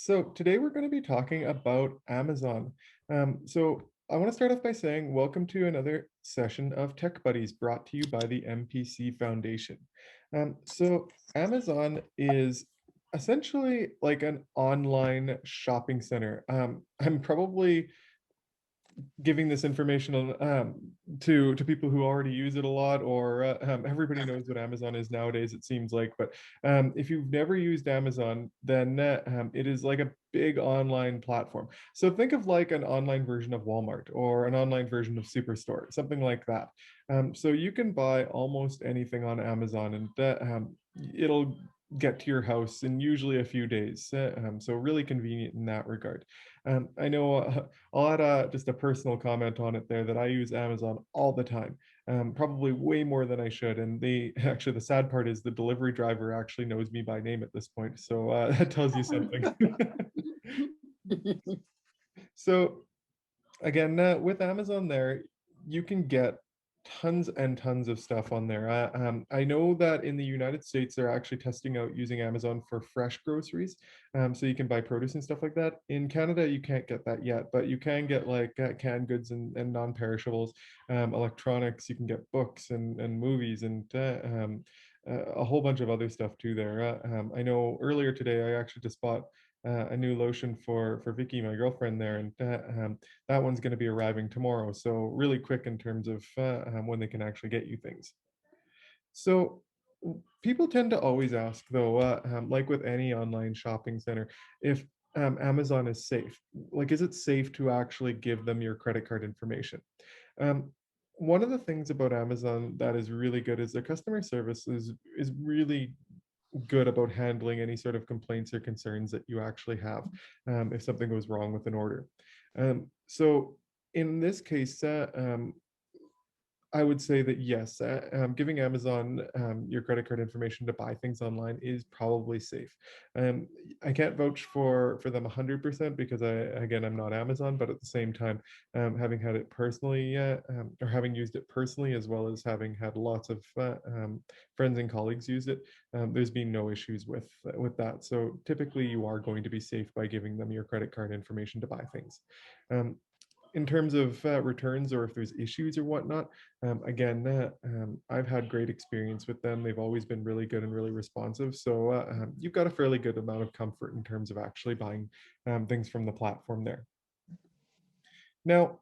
So today we're going to be talking about Amazon. So I want to start off by saying welcome to another session of Tech Buddies brought to you by the MPC Foundation. So Amazon is essentially like an online shopping center. I'm probably giving this information to people who already use it a lot, or everybody knows what Amazon is nowadays, it seems like. But if you've never used Amazon, then it is like a big online platform. So think of like an online version of Walmart or an online version of Superstore, something like that. So you can buy almost anything on Amazon, and it'll get to your house in usually a few days. So really convenient in that regard. I know I'll add just a personal comment on it there that I use Amazon all the time, probably way more than I should. And the actually the sad part is the delivery driver actually knows me by name at this point, so that tells you something. So again, with Amazon there, you can get tons and tons of stuff on there. I know that in the United States, they're actually testing out using Amazon for fresh groceries. So you can buy produce and stuff like that. In Canada, you can't get that yet, but you can get like canned goods and non-perishables, electronics. You can get books and movies and a whole bunch of other stuff too there. I know earlier today, I actually just bought a new lotion for Vicky, my girlfriend there, and that one's going to be arriving tomorrow. So really quick in terms of when they can actually get you things. So people tend to always ask though, like with any online shopping center, if Amazon is safe. Like, is it safe to actually give them your credit card information? Um, one of the things about Amazon that is really good is their customer service is really good about handling any sort of complaints or concerns that you actually have if something goes wrong with an order. So in this case, I would say that yes, giving Amazon your credit card information to buy things online is probably safe. Um, I can't vouch for them 100% because I'm not Amazon, but at the same time, having had it personally, or having used it personally, as well as having had lots of friends and colleagues use it, there's been no issues with that. So typically, you are going to be safe by giving them your credit card information to buy things. Um, in terms of returns or if there's issues or whatnot, again, I've had great experience with them. They've always been really good and really responsive. So you've got a fairly good amount of comfort in terms of actually buying things from the platform there. Now,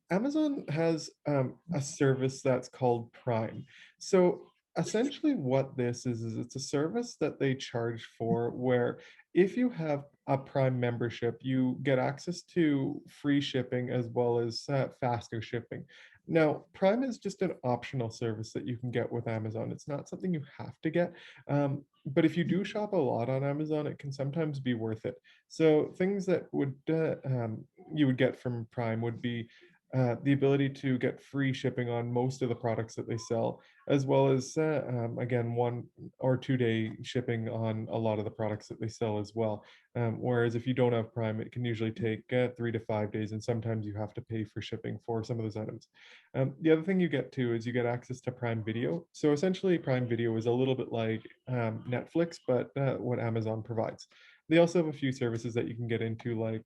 Amazon has a service that's called Prime. So essentially, what this is it's a service that they charge for where if you have a Prime membership, you get access to free shipping as well as faster shipping. Now, Prime is just an optional service that you can get with Amazon. It's not something you have to get. But if you do shop a lot on Amazon, it can sometimes be worth it. So things that would you would get from Prime would be the ability to get free shipping on most of the products that they sell, as well as, again, 1 or 2 day shipping on a lot of the products that they sell as well. Whereas if you don't have Prime, it can usually take 3 to 5 days, and sometimes you have to pay for shipping for some of those items. The other thing you get too is you get access to Prime Video. So essentially, Prime Video is a little bit like Netflix, but what Amazon provides. They also have a few services that you can get into, like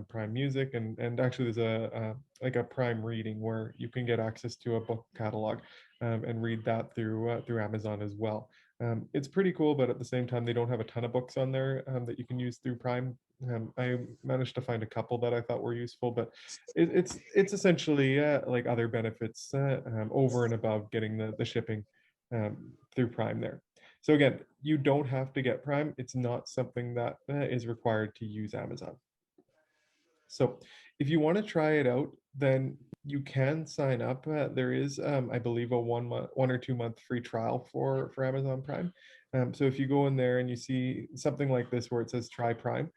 Prime Music, and actually there's like a Prime Reading where you can get access to a book catalog and read that through Amazon as well. It's pretty cool, but at the same time, they don't have a ton of books on there that you can use through Prime. I managed to find a couple that I thought were useful, but it's essentially like other benefits over and above getting the shipping through Prime there. So again, you don't have to get Prime. It's not something that is required to use Amazon. So if you want to try it out, then you can sign up. There is, I believe, a 1 or 2 month free trial for Amazon Prime. So if you go in there and you see something like this where it says try Prime,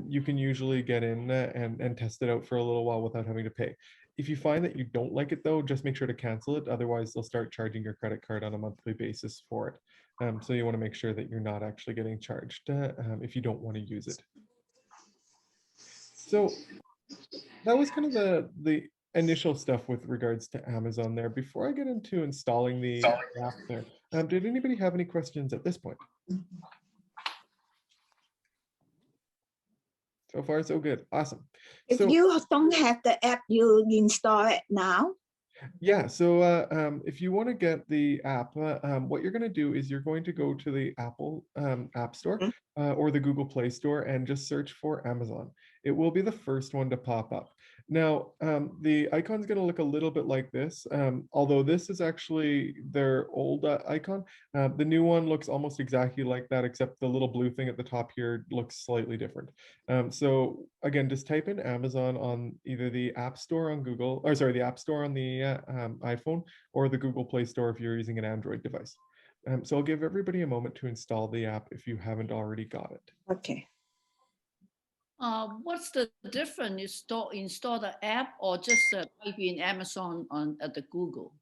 you can usually get in and test it out for a little while without having to pay. If you find that you don't like it though, just make sure to cancel it. Otherwise, they'll start charging your credit card on a monthly basis for it. So you want to make sure that you're not actually getting charged if you don't want to use it. So that was kind of the initial stuff with regards to Amazon there. Before I get into installing the app there, did anybody have any questions at this point? So far, so good. Awesome. If So you don't have the app, you install it now. yeah, so if you want to get the app, what you're going to do is you're going to go to the Apple App Store or the Google Play Store and just search for Amazon. It will be the first one to pop up. Now, the icon's going to look a little bit like this, although this is actually their old icon. The new one looks almost exactly like that, except the little blue thing at the top here looks slightly different. So again, just type in Amazon on either the App Store on Google, or sorry, the App Store on the iPhone or the Google Play Store if you're using an Android device. So I'll give everybody a moment to install the app if you haven't already got it. Okay. What's the difference? Install the app or just type in Amazon at the Google?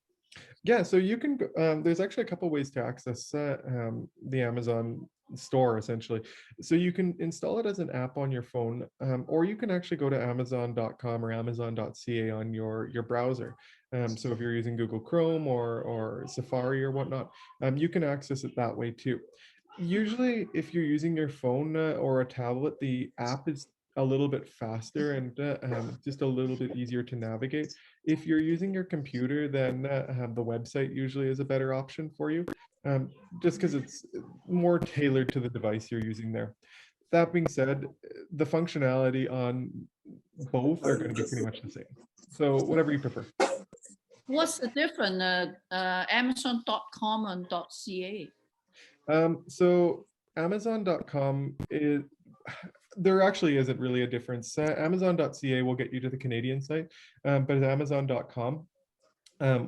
Yeah, so you can, there's actually a couple ways to access the Amazon store essentially. So you can install it as an app on your phone, or you can actually go to amazon.com or amazon.ca on your browser. So if you're using Google Chrome or Safari or whatnot, you can access it that way too. Usually, if you're using your phone or a tablet, the app is a little bit faster and just a little bit easier to navigate. If you're using your computer, then the website usually is a better option for you, just because it's more tailored to the device you're using there. That being said, the functionality on both are going to be pretty much the same. So whatever you prefer. What's the difference? Amazon.com and .ca. So Amazon.com is, there actually isn't really a difference. Amazon.ca will get you to the Canadian site, but Amazon.com,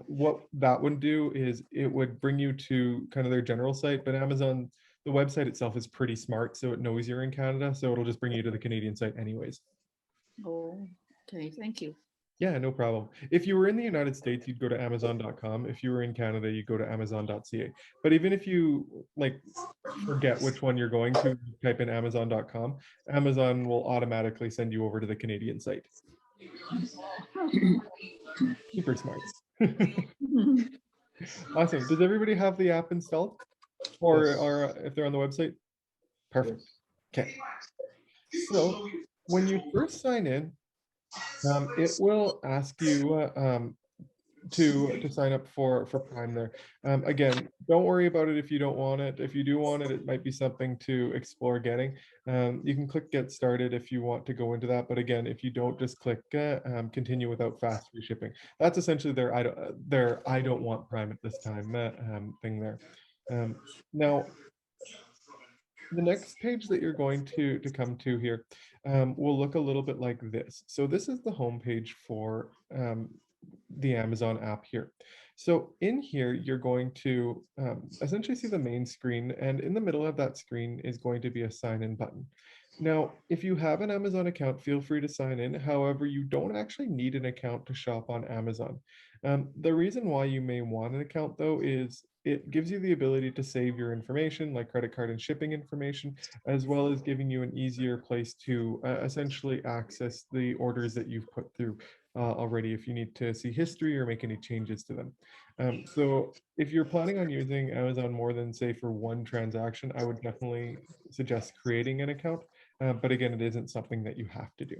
what that would do is it would bring you to kind of their general site, but Amazon, the website itself is pretty smart, so it knows you're in Canada, so it'll just bring you to the Canadian site anyways. Oh, okay, thank you. Yeah, no problem. If you were in the United States, you'd go to Amazon.com. If you were in Canada, you go to Amazon.ca. But even if you like forget which one you're going to, type in Amazon.com, Amazon will automatically send you over to the Canadian site. Super smart. Awesome. Does everybody have the app installed? Or if they're on the website? Perfect. Okay. So when you first sign in, it will ask you to sign up for Prime there. Again, don't worry about it if you don't want it. If you do want it, it might be something to explore getting. You can click Get Started if you want to go into that. But again, if you don't, just click Continue without fast free shipping. That's essentially their I don't want Prime at this time thing there. Now, the next page that you're going to come to here will look a little bit like this. So this is the home page for the Amazon app here. So in here, you're going to essentially see the main screen, and in the middle of that screen is going to be a sign in button. Now, if you have an Amazon account, feel free to sign in. However, you don't actually need an account to shop on Amazon. The reason why you may want an account though is it gives you the ability to save your information like credit card and shipping information, as well as giving you an easier place to essentially access the orders that you've put through already if you need to see history or make any changes to them. So if you're planning on using Amazon more than say for one transaction, I would definitely suggest creating an account. But again, it isn't something that you have to do.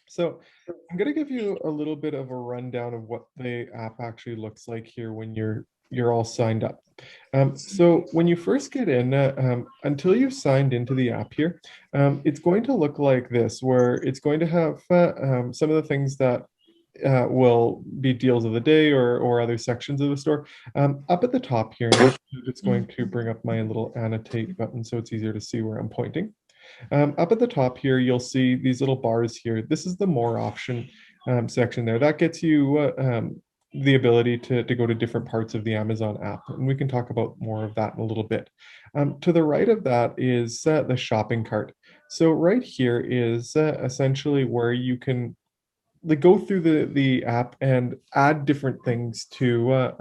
So I'm going to give you a little bit of a rundown of what the app actually looks like here when you're all signed up. So when you first get in, until you've signed into the app here, it's going to look like this, where it's going to have some of the things that will be deals of the day or other sections of the store. Up at the top here, it's going to bring up my little annotate button so it's easier to see where I'm pointing. Up at the top here, you'll see these little bars here. This is the more option section there. That gets you the ability to go to different parts of the Amazon app. And we can talk about more of that in a little bit. To the right of that is the shopping cart. So right here is essentially where you can go through the app and add different things to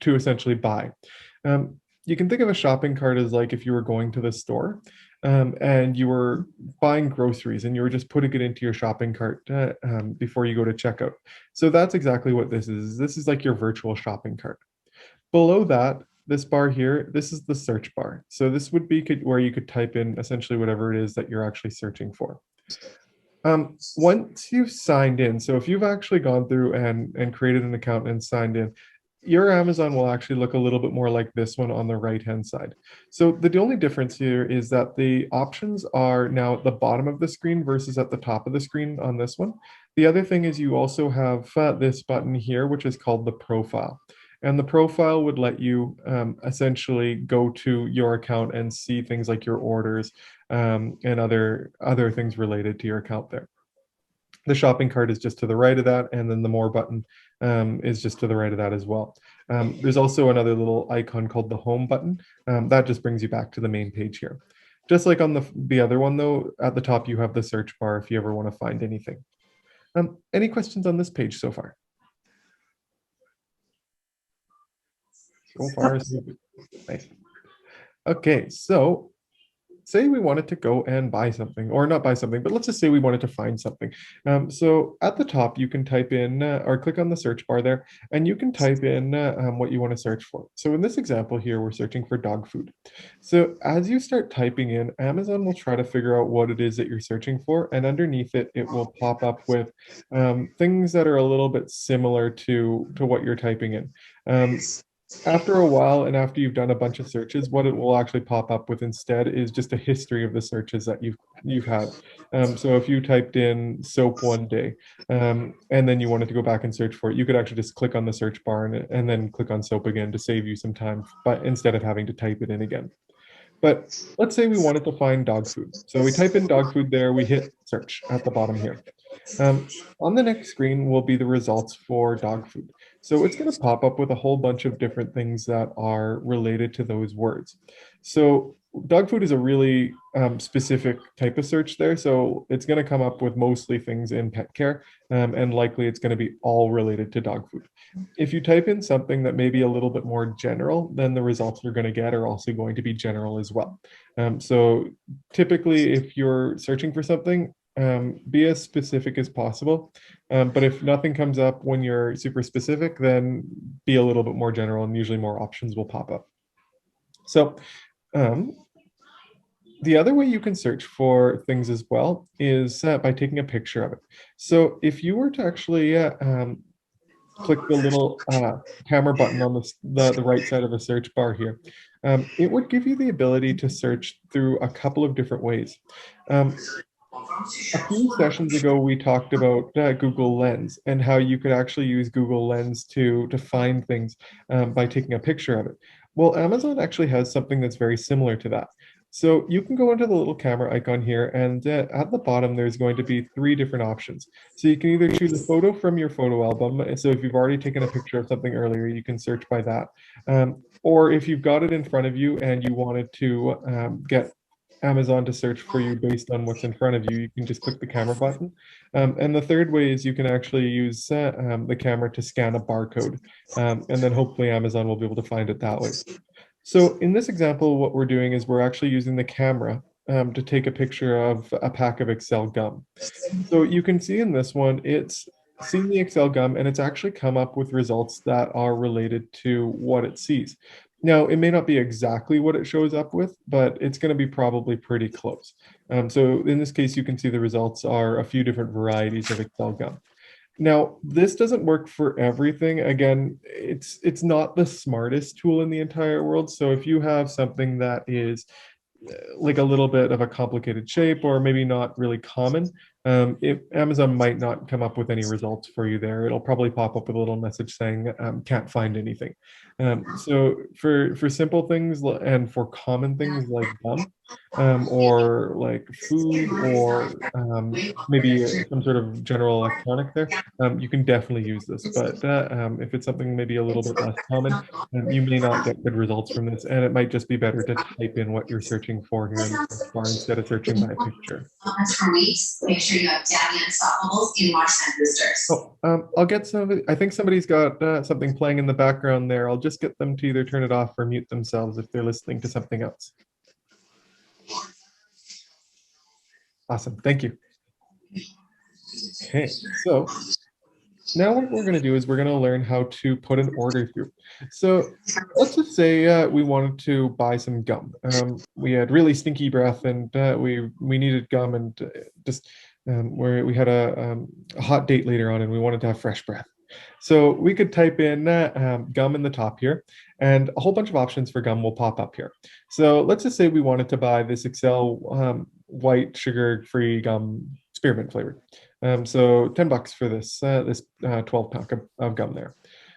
essentially buy. You can think of a shopping cart as like if you were going to the store and you were buying groceries and you were just putting it into your shopping cart before you go to checkout. So that's exactly what this is. This is like your virtual shopping cart. Below that, this bar here, this is the search bar. So this would be where you could type in essentially whatever it is that you're actually searching for. Once you've signed in, so if you've actually gone through and created an account and signed in, your Amazon will actually look a little bit more like this one on the right-hand side. So the only difference here is that the options are now at the bottom of the screen versus at the top of the screen on this one. The other thing is you also have this button here, which is called the profile. And the profile would let you essentially go to your account and see things like your orders and other things related to your account there. The shopping cart is just to the right of that, and then the more button is just to the right of that as well. There's also another little icon called the home button. That just brings you back to the main page here. Just like on the other one though, at the top you have the search bar if you ever want to find anything. Any questions on this page so far? So far, so good. Nice. Okay, so say we wanted to go and buy something, or not buy something, but let's just say we wanted to find something. So at the top, you can type in or click on the search bar there, and you can type in what you want to search for. So in this example here, we're searching for dog food. So as you start typing in, Amazon will try to figure out what it is that you're searching for, and underneath it, it will pop up with things that are a little bit similar to what you're typing in. After a while, and after you've done a bunch of searches, what it will actually pop up with instead is just a history of the searches that you've had. So if you typed in soap one day, and then you wanted to go back and search for it, you could actually just click on the search bar and then click on soap again to save you some time, but instead of having to type it in again. But let's say we wanted to find dog food. So we type in dog food there, we hit search at the bottom here. On the next screen will be the results for dog food. So it's going to pop up with a whole bunch of different things that are related to those words. So dog food is a really specific type of search there. So it's going to come up with mostly things in pet care, and likely it's going to be all related to dog food. If you type in something that may be a little bit more general, then the results you're going to get are also going to be general as well. So typically, if you're searching for something, be as specific as possible. But if nothing comes up when you're super specific, then be a little bit more general, and usually more options will pop up. So the other way you can search for things as well is by taking a picture of it. So if you were to actually click the little camera button on the right side of the search bar here, it would give you the ability to search through a couple of different ways. A few sessions ago, we talked about Google Lens and how you could actually use Google Lens to find things by taking a picture of it. Well, Amazon actually has something that's very similar to that. So you can go into the little camera icon here, and at the bottom, there's going to be 3 different options. So you can either choose a photo from your photo album. So if you've already taken a picture of something earlier, you can search by that. Or if you've got it in front of you and you wanted to get Amazon to search for you based on what's in front of you, you can just click the camera button. And the third way is you can actually use the camera to scan a barcode, and then hopefully Amazon will be able to find it that way. So in this example, what we're doing is we're actually using the camera to take a picture of a pack of Excel gum. So you can see in this one, it's seen the Excel gum, and it's actually come up with results that are related to what it sees. Now, it may not be exactly what it shows up with, but it's going to be probably pretty close. So in this case, you can see the results are a few different varieties of Excel gum. Now, this doesn't work for everything. Again, it's not the smartest tool in the entire world. So if you have something that is like a little bit of a complicated shape or maybe not really common, Amazon might not come up with any results for you there. It'll probably pop up with a little message saying can't find anything. So for simple things and for common things like gum, or like food, or maybe some sort of general electronic there, you can definitely use this. But if it's something maybe a little bit less common, you may not get good results from this, and it might just be better to type in what you're searching for here in the search bar instead of searching by picture. For weeks, make sure you have Daddy Unstoppables in March 10 boosters. Oh, I'll get some. I think somebody's got something playing in the background there. I'll just get them to either turn it off or mute themselves if they're listening to something else. Awesome, thank you. Okay, so now what we're going to do is we're going to learn how to put an order through. So let's just say we wanted to buy some gum. We had really stinky breath and we needed gum and just where we had a hot date later on and we wanted to have fresh breath. So we could type in gum in the top here and a whole bunch of options for gum will pop up here. So let's just say we wanted to buy this Excel white sugar-free gum spearmint flavored. So $10 for this 12 pack of gum there.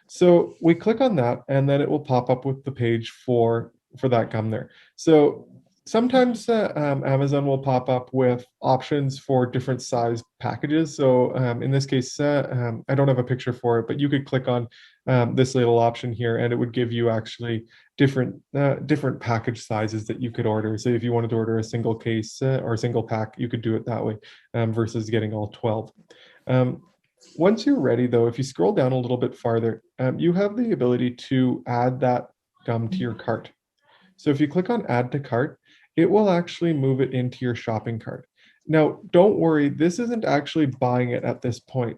So we click on that and then it will pop up with the page for that gum there. So sometimes Amazon will pop up with options for different size packages. So in this case, I don't have a picture for it, but you could click on this little option here and it would give you actually different package sizes that you could order. So if you wanted to order a single case or a single pack, you could do it that way versus getting all 12. Once you're ready though, if you scroll down a little bit farther, you have the ability to add that gum to your cart. So if you click on add to cart, it will actually move it into your shopping cart. Now, don't worry, this isn't actually buying it at this point.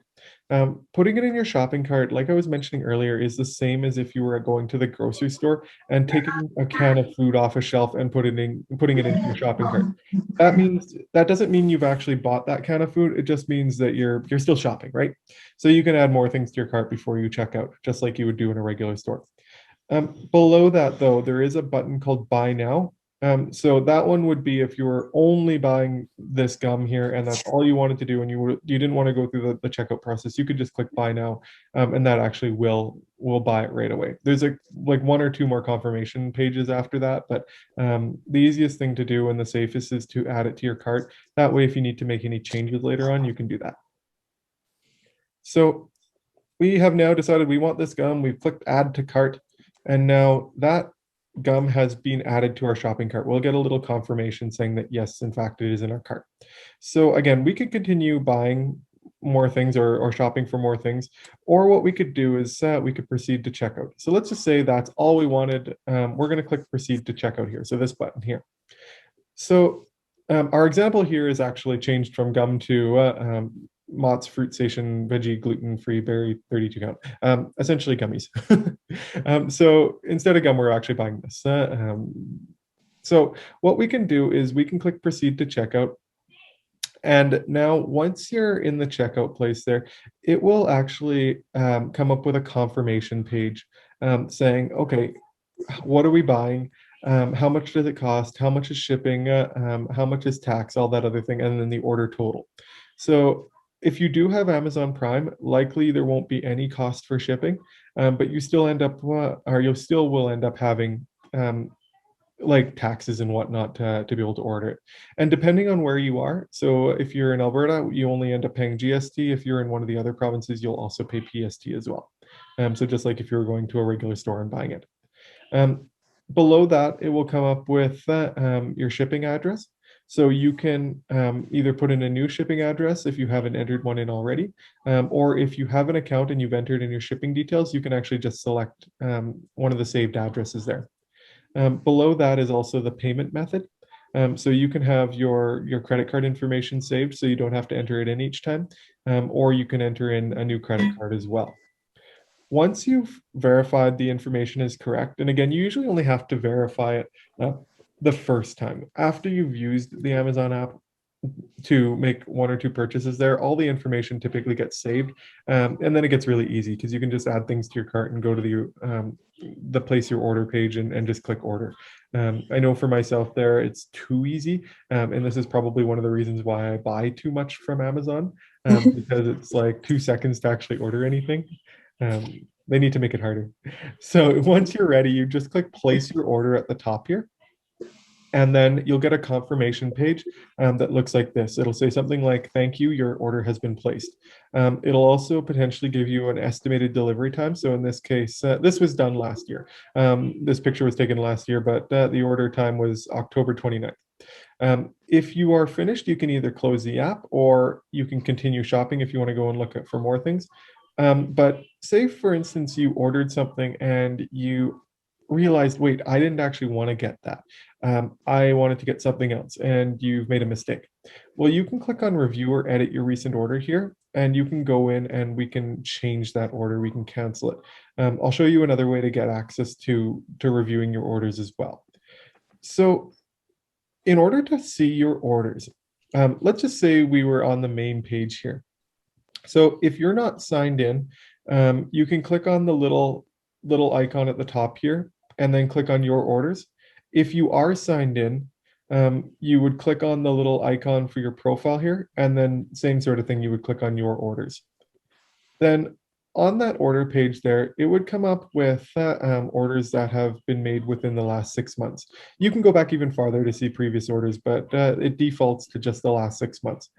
Putting it in your shopping cart, like I was mentioning earlier, is the same as if you were going to the grocery store and taking a can of food off a shelf and putting it into your shopping cart. That doesn't mean you've actually bought that can of food. It just means that you're still shopping, right? So you can add more things to your cart before you check out, just like you would do in a regular store. Below that, though, there is a button called Buy Now. So that one would be if you were only buying this gum here and that's all you wanted to do and you didn't want to go through the checkout process, you could just click Buy Now and that actually will buy it right away. There's like one or two more confirmation pages after that, but the easiest thing to do and the safest is to add it to your cart. That way, if you need to make any changes later on, you can do that. So we have now decided we want this gum. We've clicked Add to Cart. And now that gum has been added to our shopping cart. We'll get a little confirmation saying that yes, in fact, it is in our cart. So again, we could continue buying more things or shopping for more things, or what we could do is we could proceed to checkout. So let's just say that's all we wanted. We're going to click proceed to checkout here. So this button here. So our example here is actually changed from gum to Mott's Fruit Station veggie gluten-free berry 32 count, essentially gummies. So instead of gum, we're actually buying this. So what we can do is we can click proceed to checkout. And now once you're in the checkout place there, it will actually come up with a confirmation page saying, okay, what are we buying? How much does it cost? How much is shipping? How much is tax? All that other thing, and then the order total. So if you do have Amazon Prime, likely there won't be any cost for shipping, but you still end up, or you still will end up having like taxes and whatnot to be able to order it. And depending on where you are, so if you're in Alberta, you only end up paying GST. If you're in one of the other provinces, you'll also pay PST as well. So just like if you were going to a regular store and buying it. Below that, it will come up with your shipping address. So you can either put in a new shipping address if you haven't entered one in already, or if you have an account and you've entered in your shipping details, you can actually just select one of the saved addresses there. Below that is also the payment method. So you can have your credit card information saved so you don't have to enter it in each time, or you can enter in a new credit card as well. Once you've verified the information is correct, and again, you usually only have to verify it the first time. After you've used the Amazon app to make one or two purchases there, all the information typically gets saved, and then it gets really easy because you can just add things to your cart and go to the place your order page and just click order. I know for myself there, it's too easy, and this is probably one of the reasons why I buy too much from Amazon, because it's like 2 seconds to actually order anything. They need to make it harder. So once you're ready, you just click place your order at the top here. And then you'll get a confirmation page that looks like this. It'll say something like, thank you, your order has been placed. It'll also potentially give you an estimated delivery time. So in this case, this was done last year. This picture was taken last year, but the order time was October 29th. If you are finished, you can either close the app or you can continue shopping if you want to go and look for more things. But say, for instance, you ordered something and you realized, wait, I didn't actually want to get that. I wanted to get something else and you've made a mistake. Well, you can click on review or edit your recent order here, and you can go in and we can change that order. We can cancel it. I'll show you another way to get access to reviewing your orders as well. So in order to see your orders, let's just say we were on the main page here. So if you're not signed in, you can click on the little icon at the top here and then click on your orders. If you are signed in, you would click on the little icon for your profile here, and then same sort of thing, you would click on your orders. Then on that order page there, it would come up with orders that have been made within the last 6 months. You can go back even farther to see previous orders, but it defaults to just the last 6 months.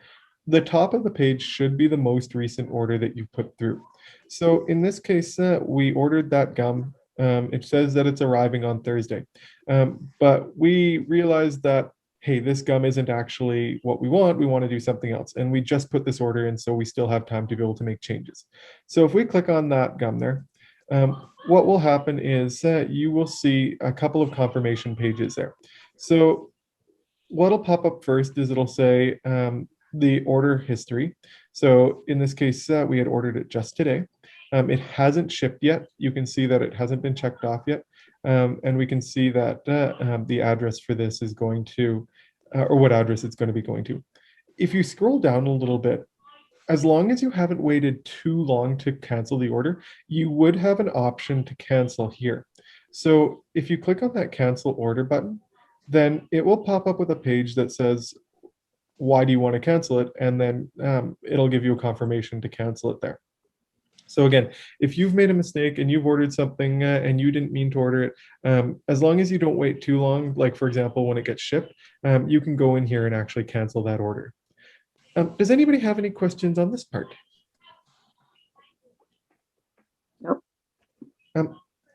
The top of the page should be the most recent order that you put through. So in this case, we ordered that gum. It says that it's arriving on Thursday, but we realized that, hey, this gum isn't actually what we want. We want to do something else. And we just put this order in, so we still have time to be able to make changes. So if we click on that gum there, what will happen is you will see a couple of confirmation pages there. So what'll pop up first is it'll say the order history. So in this case, we had ordered it just today. It hasn't shipped yet. You can see that it hasn't been checked off yet. And we can see that the address for this is going to, or what address it's going to be going to. If you scroll down a little bit, as long as you haven't waited too long to cancel the order, you would have an option to cancel here. So if you click on that cancel order button, then it will pop up with a page that says, why do you want to cancel it? And then it'll give you a confirmation to cancel it there. So again, if you've made a mistake and you've ordered something and you didn't mean to order it, as long as you don't wait too long, like for example, when it gets shipped, you can go in here and actually cancel that order. Does anybody have any questions on this part? Nope.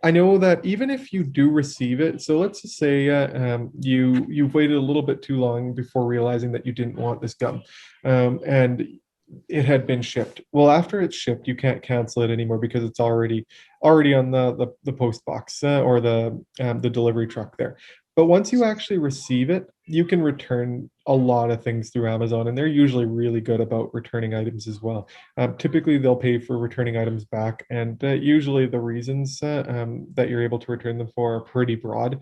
I know that even if you do receive it, so let's just say you've waited a little bit too long before realizing that you didn't want this gum, and it had been shipped. Well, after it's shipped, you can't cancel it anymore because it's already on the post box or the delivery truck there. But once you actually receive it, you can return a lot of things through Amazon, and they're usually really good about returning items as well. Typically, they'll pay for returning items back, and usually the reasons that you're able to return them for are pretty broad.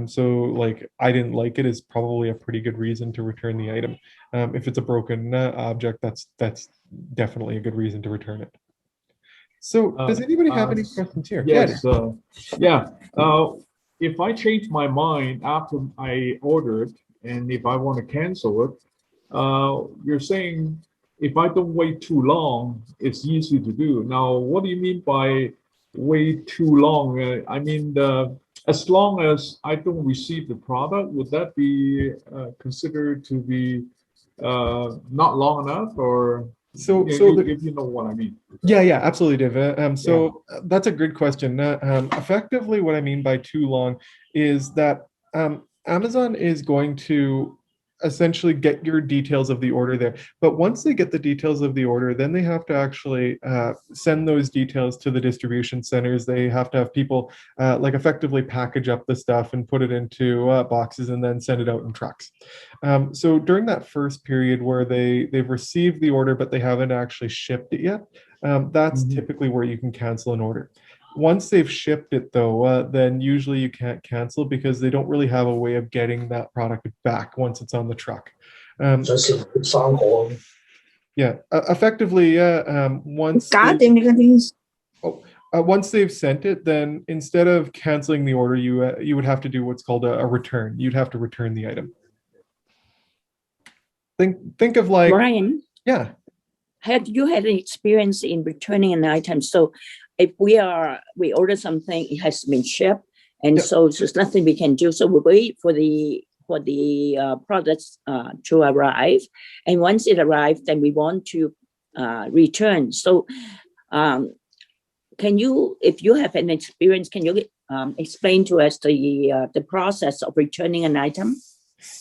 So like, I didn't like it is probably a pretty good reason to return the item. If it's a broken object, that's definitely a good reason to return it. So does anybody have any questions here? Yes. Yeah. If I change my mind after I ordered, and if I want to cancel it, you're saying if I don't wait too long, it's easy to do. Now, what do you mean by wait too long? I mean, as long as I don't receive the product, would that be considered to be not long enough, or if you know what I mean? Yeah, absolutely, Div. So that's a good question. Effectively, what I mean by too long is that Amazon is going to essentially get your details of the order there. But once they get the details of the order, then they have to actually send those details to the distribution centers. They have to have people like effectively package up the stuff and put it into boxes and then send it out in trucks. So during that first period where they've received the order, but they haven't actually shipped it yet, that's typically where you can cancel an order. Once they've shipped it though, then usually you can't cancel because they don't really have a way of getting that product back once it's on the truck. Yeah, effectively, once once they've sent it, then instead of canceling the order, you would have to do what's called a return. You'd have to return the item. Think of like Brian. Yeah. Had you had an experience in returning an item? So if we order something, it has been shipped, and so there's nothing we can do. So we wait for the products to arrive, and once it arrives, then we want to return. So, can you, if you have an experience, can you explain to us the process of returning an item?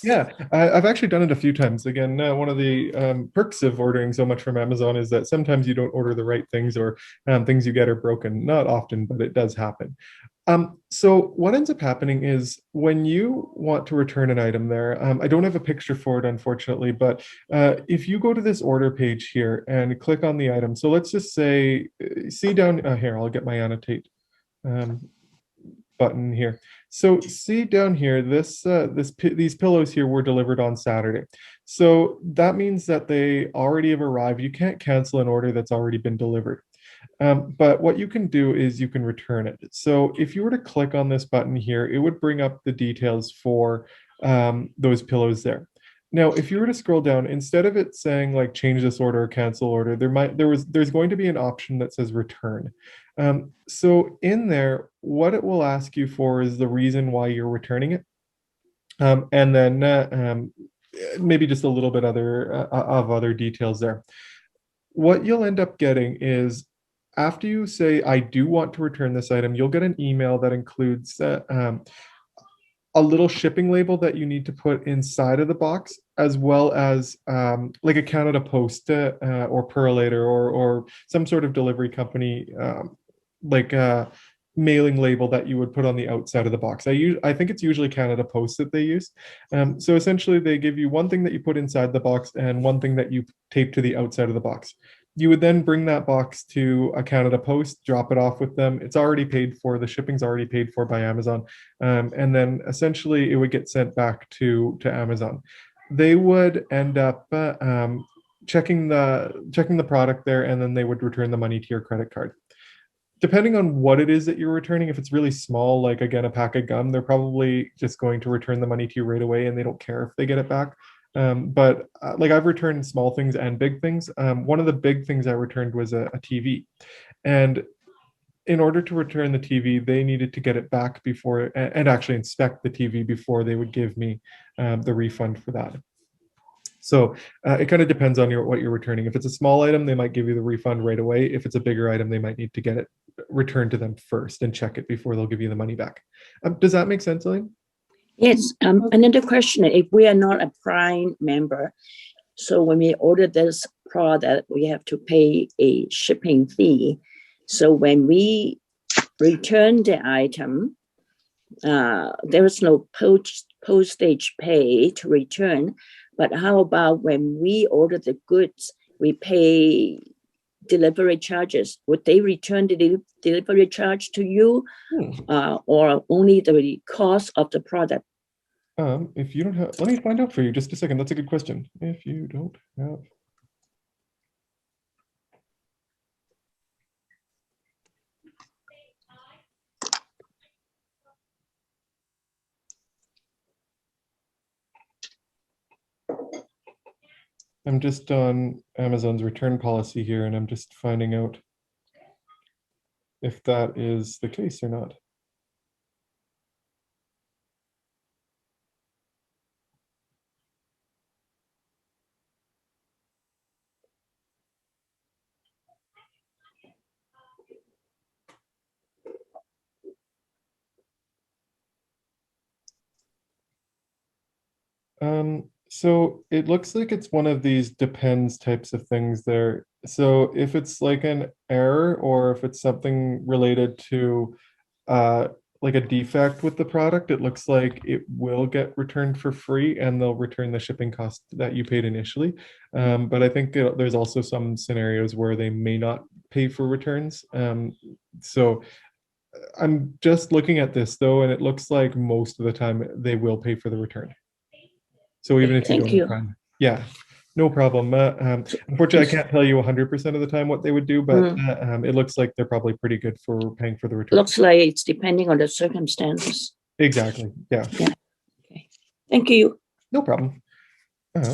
Yeah, I've actually done it a few times. Again, one of the perks of ordering so much from Amazon is that sometimes you don't order the right things, or things you get are broken. Not often, but it does happen. So what ends up happening is when you want to return an item there, I don't have a picture for it, unfortunately, but if you go to this order page here and click on the item, so let's just say, see down here, I'll get my annotate button here. So see down here, these pillows here were delivered on Saturday. So that means that they already have arrived. You can't cancel an order that's already been delivered. But what you can do is you can return it. So if you were to click on this button here, it would bring up the details for those pillows there. Now, if you were to scroll down, instead of it saying like change this order or cancel order, there's going to be an option that says return. So in there, what it will ask you for is the reason why you're returning it. And then maybe just a little bit of other details there. What you'll end up getting is after you say, I do want to return this item, you'll get an email that includes a little shipping label that you need to put inside of the box, as well as like a Canada Post or Purolator or some sort of delivery company, like a mailing label that you would put on the outside of the box. I think it's usually Canada Post that they use. So essentially they give you one thing that you put inside the box and one thing that you tape to the outside of the box. You would then bring that box to a Canada Post, drop it off with them. It's already paid for. The shipping's already paid for by Amazon. And then essentially it would get sent back to Amazon. They would end up checking the product there, and then they would return the money to your credit card. Depending on what it is that you're returning, if it's really small, like again, a pack of gum, they're probably just going to return the money to you right away and they don't care if they get it back. But like I've returned small things and big things. One of the big things I returned was a TV. And in order to return the TV, they needed to get it back before and actually inspect the TV before they would give me the refund for that. So it kind of depends on what you're returning. If it's a small item, they might give you the refund right away. If it's a bigger item, they might need to get it returned to them first and check it before they'll give you the money back. Does that make sense, Elaine? Yes. Another question: if we are not a Prime member, so when we order this product, we have to pay a shipping fee. So when we return the item, there is no postage pay to return. But how about when we order the goods, we pay delivery charges? Would they return the delivery charge to you, or only the cost of the product? If you don't have, let me find out for you. Just a second. That's a good question. If you don't have. I'm just on Amazon's return policy here, and I'm just finding out if that is the case or not. So it looks like it's one of these depends types of things there. So if it's like an error or if it's something related to like a defect with the product, it looks like it will get returned for free and they'll return the shipping cost that you paid initially. But I think there's also some scenarios where they may not pay for returns. So I'm just looking at this though, and it looks like most of the time they will pay for the return. So even if you don't have Prime, yeah, no problem. Unfortunately, I can't tell you 100% of the time what they would do, but it looks like they're probably pretty good for paying for the return. Looks like it's depending on the circumstances. Exactly. Yeah. Okay. Thank you. No problem.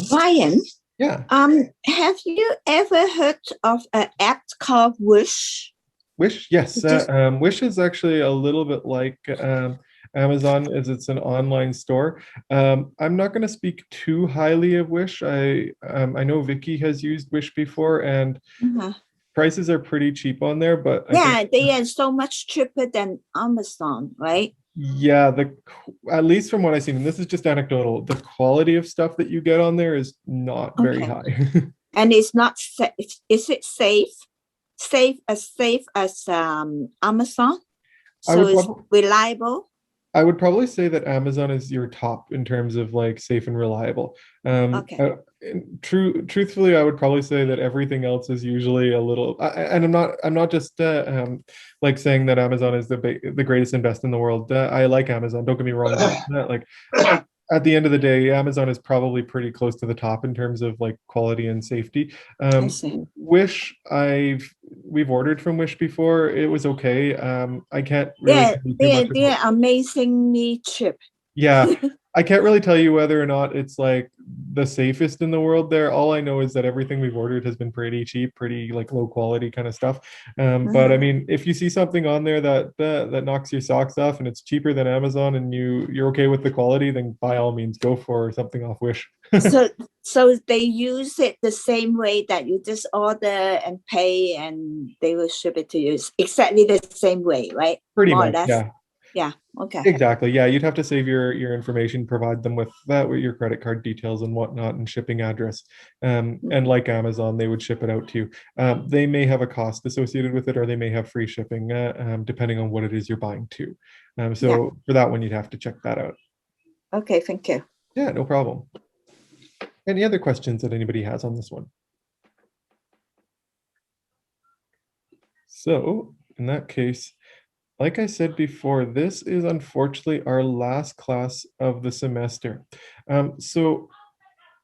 Ryan, Yeah. have you ever heard of an app called Wish? Wish, yes. Wish is actually a little bit like Amazon, as it's an online store. I'm not going to speak too highly of Wish. I know Vicky has used Wish before, and prices are pretty cheap on there. But yeah, they are so much cheaper than Amazon, right? Yeah, at least from what I've seen, and this is just anecdotal, the quality of stuff that you get on there is not very high. And it's not safe. Is it safe? Safe as Amazon? I So would it's prob- reliable. I would probably say that Amazon is your top in terms of like safe and reliable. Okay. Truthfully, I would probably say that everything else is usually a little. And I'm not just like saying that Amazon is the greatest and best in the world. I like Amazon. Don't get me wrong. About that. Like at the end of the day, Amazon is probably pretty close to the top in terms of like quality and safety. I see. Wish we've ordered from Wish before. It was okay. I can't really Yeah, tell you too much they're about- amazingly cheap. Yeah, I can't really tell you whether or not it's like the safest in the world there. All I know is that everything we've ordered has been pretty cheap, pretty like low quality kind of stuff. But I mean, if you see something on there that knocks your socks off and it's cheaper than Amazon and you're okay with the quality, then by all means go for something off Wish. So they use it the same way that you just order and pay and they will ship it to you. It's exactly the same way, right? Pretty More or much, less. yeah. Yeah. Okay. Exactly. Yeah, you'd have to save your information, provide them with that, with your credit card details and whatnot, and shipping address. And like Amazon, they would ship it out to you. They may have a cost associated with it, or they may have free shipping, depending on what it is you're buying too. So for that one, you'd have to check that out. Okay. Thank you. Yeah, no problem. Any other questions that anybody has on this one? So in that case, like I said before, this is unfortunately our last class of the semester. So